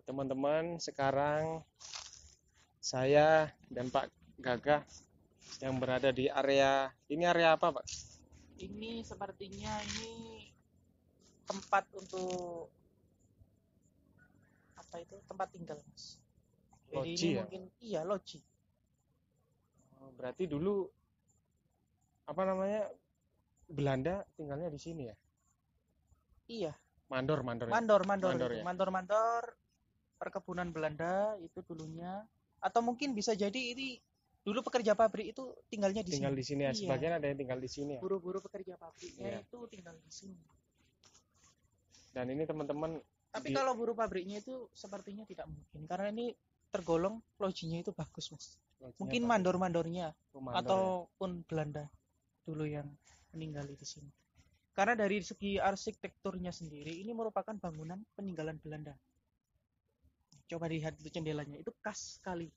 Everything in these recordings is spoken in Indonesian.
teman-teman, sekarang saya dan Pak Gagah yang berada di area apa, Pak? Ini sepertinya ini tempat untuk apa itu? Tempat tinggal, Mas. Jadi Loji ini ya? mungkin iya loji. Berarti dulu Belanda tinggalnya di sini ya? Iya, Mandor ya? mandor Ya? mandor perkebunan Belanda itu dulunya, atau mungkin bisa jadi ini dulu pekerja pabrik itu tinggalnya di Tinggal sini. di sini ya, Iya. sebagian ada yang tinggal di sini ya. Buru-buru pekerja pabriknya Iya. itu tinggal di sini. Dan ini teman-teman, Tapi kalau buruh pabriknya itu sepertinya tidak mungkin, karena ini tergolong lojinya itu bagus, Mas. Mungkin mandor-mandornya ataupun Belanda dulu yang meninggal di sini. Karena dari segi arsitekturnya sendiri ini merupakan bangunan peninggalan Belanda. Coba lihat itu jendelanya, itu khas sekali.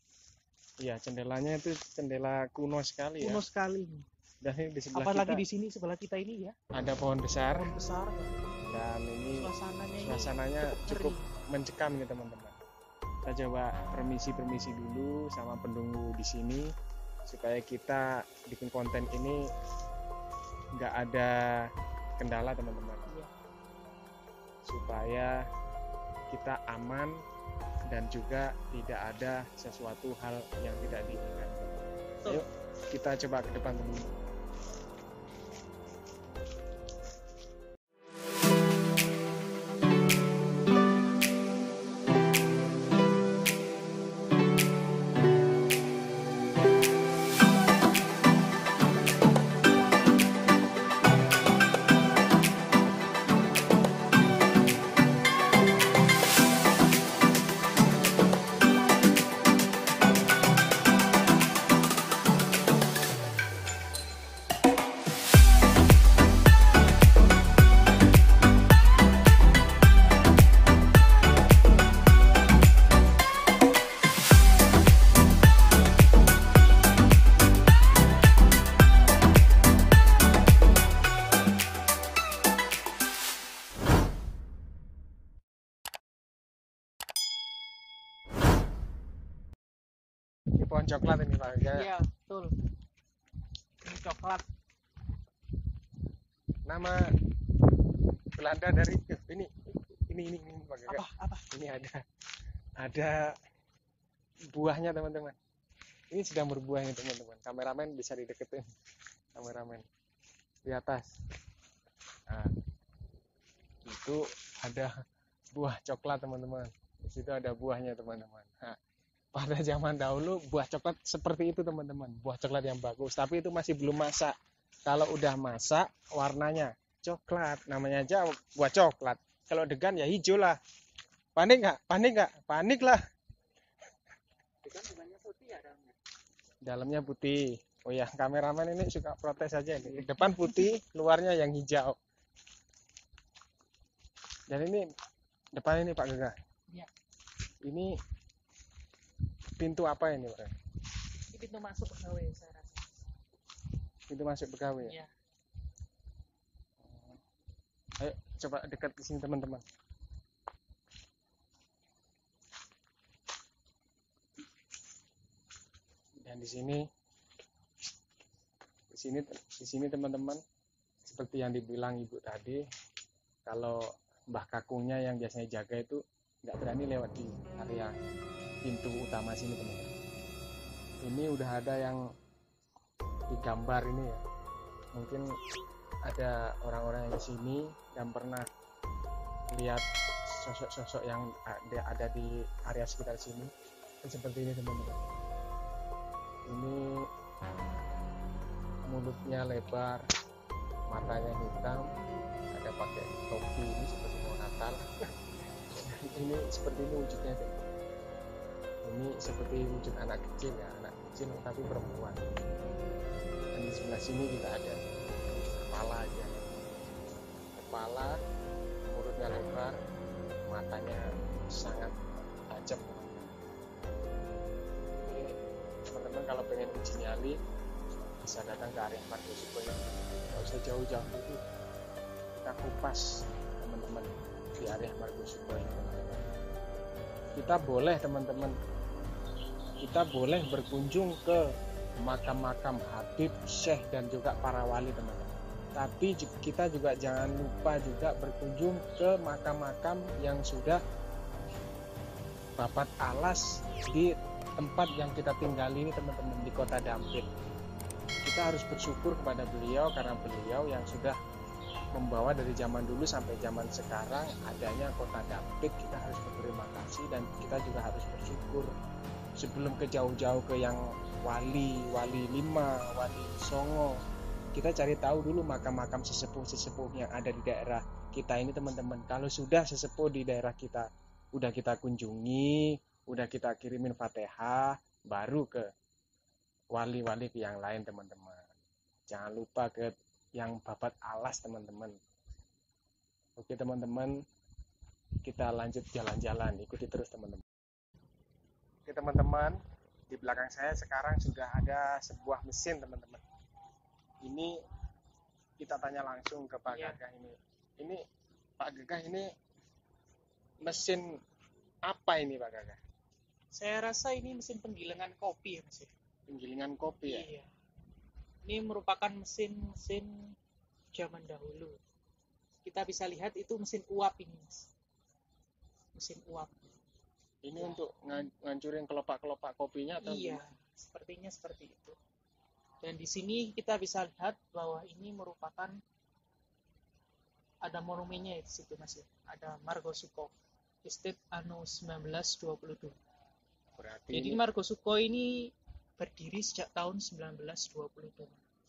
Iya, jendelanya itu jendela kuno sekali ya. Kuno sekali. Dan ini di sebelah Apalagi kita di sini sebelah kita ini ya. ada pohon besar. Pohon besar. Dan ini Suasananya cukup mencekam nih teman-teman. Kita coba permisi dulu sama penunggu di sini supaya kita bikin konten ini nggak ada kendala teman-teman. Iya. Supaya kita aman dan juga tidak ada sesuatu hal yang tidak diinginkan. Yuk kita coba ke depan teman-teman. Ini pohon coklat ini Pak. Iya, betul. Ini coklat. Nama Belanda dari ini Pak. Apa? Ini ada buahnya teman-teman. Ini sedang berbuah ini teman-teman. Kameramen bisa dideketin. Kameramen di atas. Nah, itu ada buah coklat teman-teman. Di situ ada buahnya teman-teman. Nah, pada zaman dahulu buah coklat seperti itu teman-teman, buah coklat yang bagus, tapi itu masih belum masak. Kalau udah masak warnanya coklat, namanya aja buah coklat. Kalau degan ya hijau lah. Panik nggak? Panik lah. Degan bukannya putih ya dalamnya? Dalamnya putih. Oh ya, kameramen ini suka protes aja ini. Depan putih, luarnya yang hijau. Dan ini depan ini Pak Gagah. Iya. Ini pintu apa ini, Pak? Ini pintu masuk pegawai saya rasa. Pintu masuk pegawai ya? Iya. Ayo coba dekat ke sini teman-teman. Dan di sini teman-teman, seperti yang dibilang Ibu tadi, kalau Mbah Kakungnya yang biasanya jaga itu nggak berani lewat di area pintu utama sini teman-teman. Ini udah ada yang digambar ini ya. Mungkin ada orang-orang yang kesini dan pernah lihat sosok-sosok yang ada di area sekitar sini. Dan seperti ini teman-teman. Ini mulutnya lebar, matanya hitam, ada pakai topi ini seperti mau Natal. Ini seperti ini wujudnya deh. Ini seperti wujud anak kecil ya, anak kecil tapi perempuan. Dan di sebelah sini juga ada kepala aja. Kepala, mulutnya lebar, matanya sangat tajam. Ini teman-teman kalau pengen uji nyali bisa datang ke area Margosipun. Nggak usah jauh-jauh dulu, kita kupas teman-teman di area Margosipun. kita boleh teman-teman, kita boleh berkunjung ke makam-makam Habib, Syekh dan juga para wali teman-teman. Tapi kita juga jangan lupa juga berkunjung ke makam-makam yang sudah babat alas di tempat yang kita tinggali ini teman-teman, di kota Dampit. Kita harus bersyukur kepada beliau karena beliau yang sudah membawa dari zaman dulu sampai zaman sekarang adanya kota Dampit. Kita harus berterima kasih dan kita juga harus bersyukur. Sebelum ke jauh-jauh ke yang wali 5, wali Songo, kita cari tahu dulu makam-makam sesepuh-sesepuh yang ada di daerah kita ini teman-teman. Kalau sudah sesepuh di daerah kita udah kita kunjungi, udah kita kirimin Fatihah, baru ke wali-wali yang lain teman-teman. Jangan lupa ke yang babat alas teman-teman. Oke teman-teman, kita lanjut jalan-jalan, ikuti terus teman-teman. Oke teman-teman, di belakang saya sekarang sudah ada sebuah mesin teman-teman. Ini kita tanya langsung ke Pak Gagah ini. Ini Pak Gagah ini mesin apa ini Pak Gagah? Saya rasa ini mesin penggilingan kopi ya Mas. Penggilingan kopi ya? Iya. Ini merupakan mesin zaman dahulu. Kita bisa lihat itu mesin uap ini Mas. Mesin uap. Ini ya, untuk ngancurin kelopak-kelopak kopinya atau iya, gimana? Sepertinya seperti itu. Dan di sini kita bisa lihat bahwa ini merupakan ada monumennya di situ Mas ya. Ada Margosuko Estate anno 1922. Berarti jadi Margosuko ini berdiri sejak tahun 1922.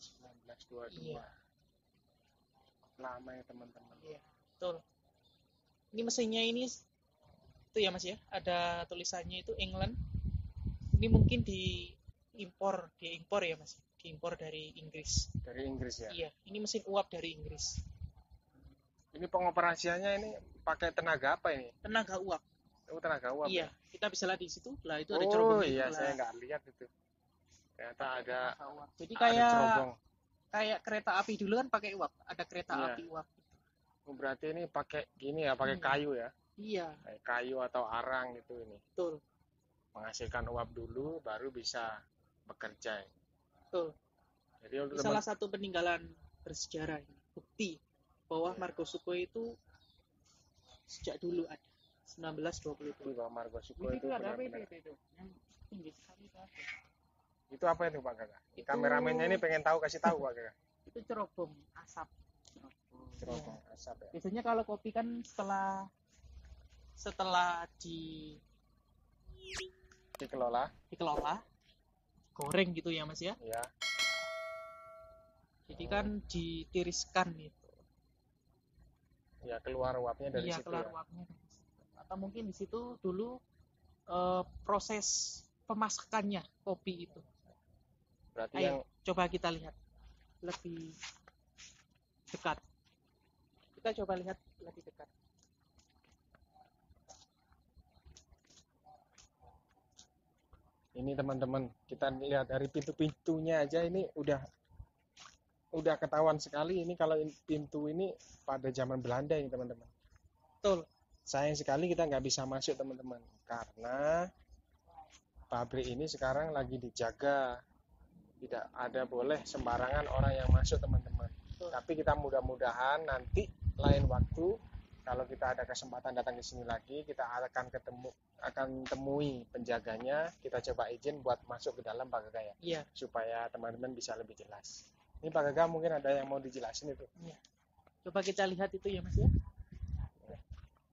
1922. Iya. Lama ya teman-teman. Iya, betul. Ini mesinnya ini itu ya Mas ya. Ada tulisannya itu England. Ini mungkin diimpor ya Mas. Diimpor dari Inggris. Dari Inggris ya? Iya, ini mesin uap dari Inggris. Ini pengoperasiannya ini pakai tenaga apa ini? Tenaga uap. Oh, tenaga uap. Iya, ya? kita bisa lihat di situ. Lah itu ada cerobong. Oh iya, saya nggak lihat itu. Ternyata ada. Jadi cerobong. Kayak kereta api dulu kan pakai uap. Ada kereta api uap. Oh, berarti ini pakai gini ya, pakai kayu ya? Iya. Kayak kayu atau arang gitu ini. Betul. Menghasilkan uap dulu, baru bisa bekerja. Betul. Jadi untuk salah satu peninggalan bersejarah ini, bukti bahwa Margosuko itu sejak dulu ada 1922. Bahwa Margosuko itu ada apa itu? Yang tinggi sekali itu apa? Itu apa itu Pak Gagah? Kameramennya ini pengen tahu, kasih tahu Pak Gagah. Itu cerobong asap. Cerobong asap ya. Biasanya kalau kopi kan setelah dikelola goreng gitu ya Mas ya. Iya. Jadi kan ditiriskan itu. Ya, keluar uapnya dari situ. Keluar uapnya dari situ. Atau mungkin di situ dulu proses pemasakannya kopi itu. Berarti Ayo, coba kita lihat lebih dekat. Kita coba lihat lebih dekat. Ini teman-teman, kita lihat dari pintu-pintunya aja ini udah ketahuan sekali ini kalau pintu ini pada zaman Belanda ini teman-teman. Betul. Sayang sekali kita nggak bisa masuk teman-teman karena pabrik ini sekarang lagi dijaga, tidak ada boleh sembarangan orang yang masuk teman-teman. Tapi kita mudah-mudahan nanti lain waktu kalau kita ada kesempatan datang ke sini lagi, kita akan temui penjaganya, kita coba izin buat masuk ke dalam Pak Gagah ya. Iya. Supaya teman-teman bisa lebih jelas. Ini Pak Gagah mungkin ada yang mau dijelasin itu. Iya. Coba kita lihat itu ya Mas ya.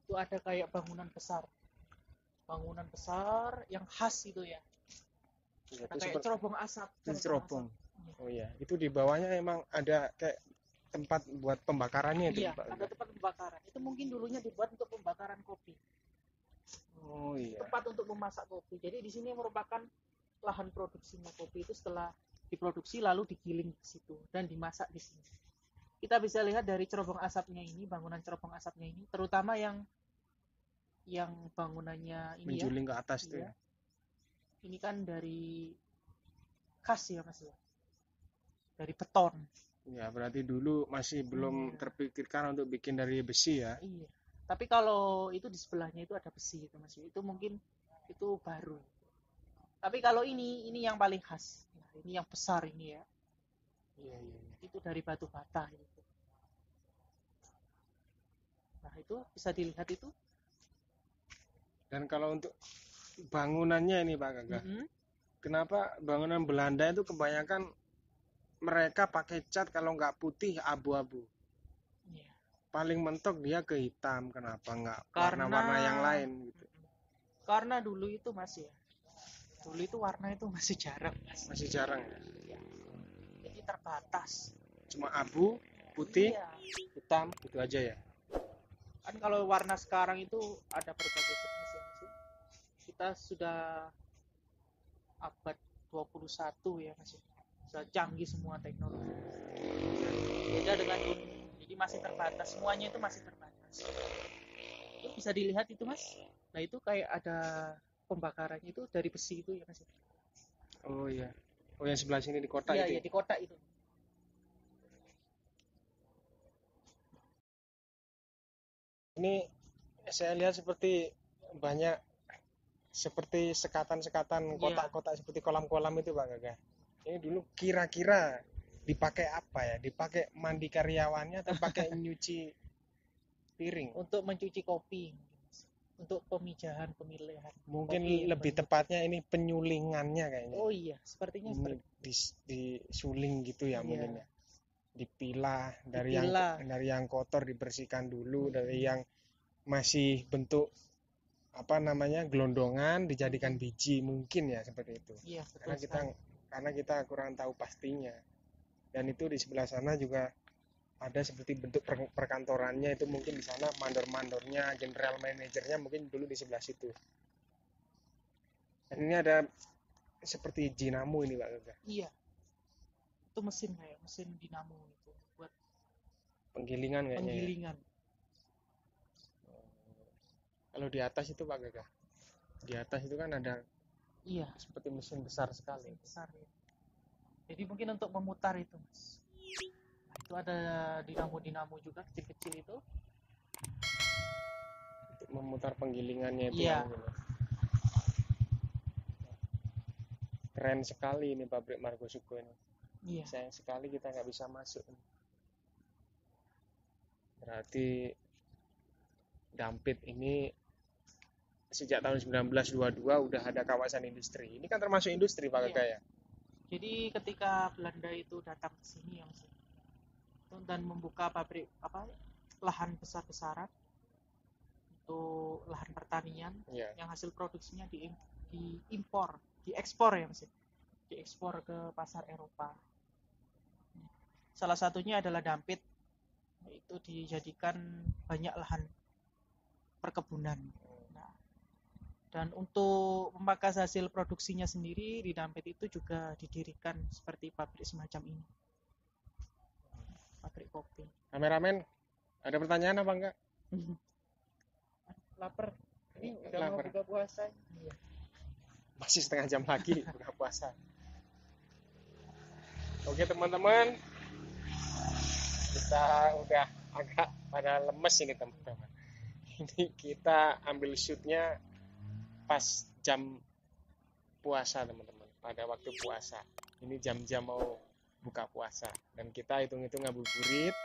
Itu ada kayak bangunan besar yang khas itu ya. Iya, itu kayak cerobong asap. Cerobong. Oh iya, itu di bawahnya emang ada kayak tempat buat pembakarannya itu. Iya, ada tempat pembakaran. Itu mungkin dulunya dibuat untuk pembakaran kopi. Oh iya. Tempat untuk memasak kopi. Jadi di sini merupakan lahan produksinya kopi itu setelah diproduksi lalu digiling ke situ dan dimasak di sini. Kita bisa lihat dari cerobong asapnya ini, bangunan cerobong asapnya ini, terutama yang bangunannya ini menjuling ke atas tuh ya. Ini kan dari kas ya Mas ya. Dari beton. Ya, berarti dulu masih belum terpikirkan untuk bikin dari besi ya. Iya. Tapi kalau itu di sebelahnya itu ada besi itu Mas. Itu mungkin itu baru. Tapi kalau ini yang paling khas. Nah, ini yang besar ini ya. Iya, iya, iya. Itu dari batu bata itu. Nah, itu bisa dilihat itu. Dan kalau untuk bangunannya ini Pak Gagah, kenapa bangunan Belanda itu kebanyakan mereka pakai cat kalau nggak putih abu-abu. Iya. Paling mentok dia ke hitam, kenapa nggak Karena warna-warna yang lain gitu. Karena dulu itu Mas ya. Dulu itu warna itu masih jarang Mas. Masih jarang ya. Jadi terbatas. Cuma abu, putih, Iya. hitam, itu aja ya. Kan kalau warna sekarang itu ada berbagai jenis ya Mas. Kita sudah abad 21 ya Mas. Sudah canggih semua teknologi. Beda dengan dulu. Jadi masih terbatas. Semuanya itu masih terbatas. Itu bisa dilihat itu Mas. Nah itu kayak ada pembakarannya itu dari besi itu ya Mas. Oh iya. Oh yang sebelah sini di kotak Iya, itu. iya di kotak itu. Ini saya lihat seperti banyak seperti sekatan-sekatan kotak-kotak seperti kolam-kolam itu Pak Gagah. Ini dulu kira-kira dipakai apa ya? Dipakai mandi karyawannya atau pakai nyuci piring? Untuk mencuci kopi, untuk pemijahan pemilihan. Mungkin kopi lebih tepatnya ini penyulingannya kayaknya. Oh iya, sepertinya Ini disuling gitu ya mungkin ya. Dipilah dari yang kotor dibersihkan dulu, dari yang masih bentuk apa namanya gelondongan dijadikan biji mungkin ya seperti itu. Iya, betul karena kita kurang tahu pastinya. Dan itu di sebelah sana juga ada seperti bentuk perkantorannya, itu mungkin di sana mandor-mandornya, general manajernya mungkin dulu di sebelah situ. Dan ini ada seperti dinamo ini Pak Gagah. Iya. Itu mesin kayak mesin dinamo itu buat penggilingan kayaknya. Penggilingan. Ya. Kalau di atas itu Pak Gagah. Di atas itu kan ada seperti mesin besar sekali. Besar ya. Jadi mungkin untuk memutar itu, Mas. Nah, itu ada dinamo-dinamo juga kecil-kecil itu. Untuk memutar penggilingannya itu. Iya. Keren sekali ini pabrik Margosuko ini. Iya. Sayang sekali kita nggak bisa masuk. Berarti Dampit ini sejak tahun 1922 udah ada kawasan industri. Ini kan termasuk industri Pak Gagah ya. Jadi ketika Belanda itu datang ke sini dan membuka pabrik lahan besar-besaran untuk lahan pertanian yang hasil produksinya diekspor ya Mas. Diekspor ke pasar Eropa. Salah satunya adalah Dampit. Itu dijadikan banyak lahan perkebunan. Nah, dan untuk memangkas hasil produksinya sendiri di Dampit itu juga didirikan seperti pabrik semacam ini. Pabrik kopi. Kameramen, ada pertanyaan apa enggak? Lapar. Ini udah mau buka puasa. Iya. Masih setengah jam lagi buka puasa. Oke teman-teman, kita udah agak pada lemes ini teman-teman. Ini kita ambil shootnya pas jam puasa teman-teman, pada waktu puasa. Ini jam-jam mau buka puasa dan kita hitung-hitung ngabuburit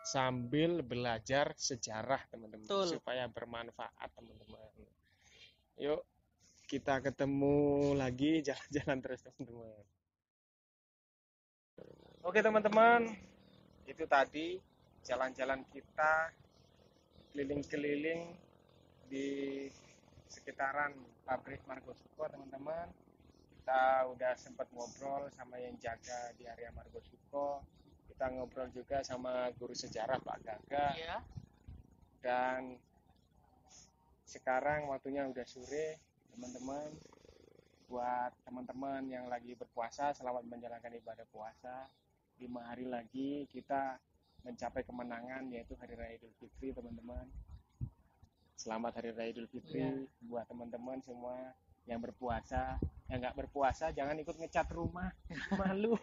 sambil belajar sejarah teman-teman. Betul. Supaya bermanfaat teman-teman. Yuk kita ketemu lagi jalan-jalan terus teman-teman. Oke teman-teman, itu tadi jalan-jalan kita keliling-keliling di sekitaran pabrik Margosuko teman-teman. Kita udah sempat ngobrol sama yang jaga di area Margosuko. Kita ngobrol juga sama guru sejarah Pak Gagah. Iya. Dan sekarang waktunya udah sore teman-teman. Buat teman-teman yang lagi berpuasa, selamat menjalankan ibadah puasa. 5 hari lagi kita mencapai kemenangan, yaitu Hari Raya Idul Fitri teman-teman. Selamat Hari Raya Idul Fitri buat teman-teman semua yang berpuasa. Yang nggak berpuasa jangan ikut ngecat rumah, malu.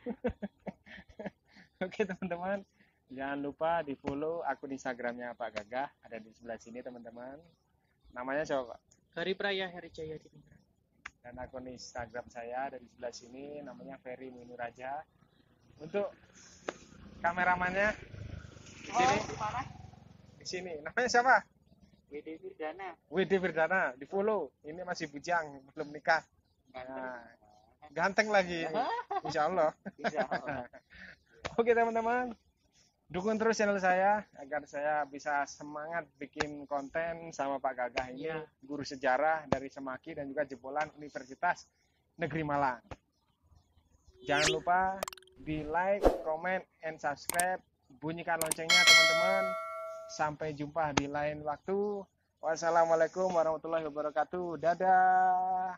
Oke teman-teman, Jangan lupa di follow akun Instagramnya Pak Gagah, ada di sebelah sini teman-teman. Namanya siapa Pak? Hari Praya Hari Jaya di Pinggran. Dan akun Instagram saya ada di sebelah sini, namanya Ferry Minuraja. Untuk kameramannya di sini, Mana? di sini. Namanya siapa? WD Firdana. WD Firdana, di follow. Ini masih bujang, belum nikah. Nah, ganteng lagi, insya Allah. Oke teman-teman, dukung terus channel saya agar saya bisa semangat bikin konten sama Pak Gagah ini, Iya. guru sejarah dari Semaki dan juga jebolan Universitas Negeri Malang. Jangan lupa di like, comment, and subscribe, bunyikan loncengnya teman-teman. Sampai jumpa di lain waktu. Wassalamualaikum warahmatullahi wabarakatuh. Dadah.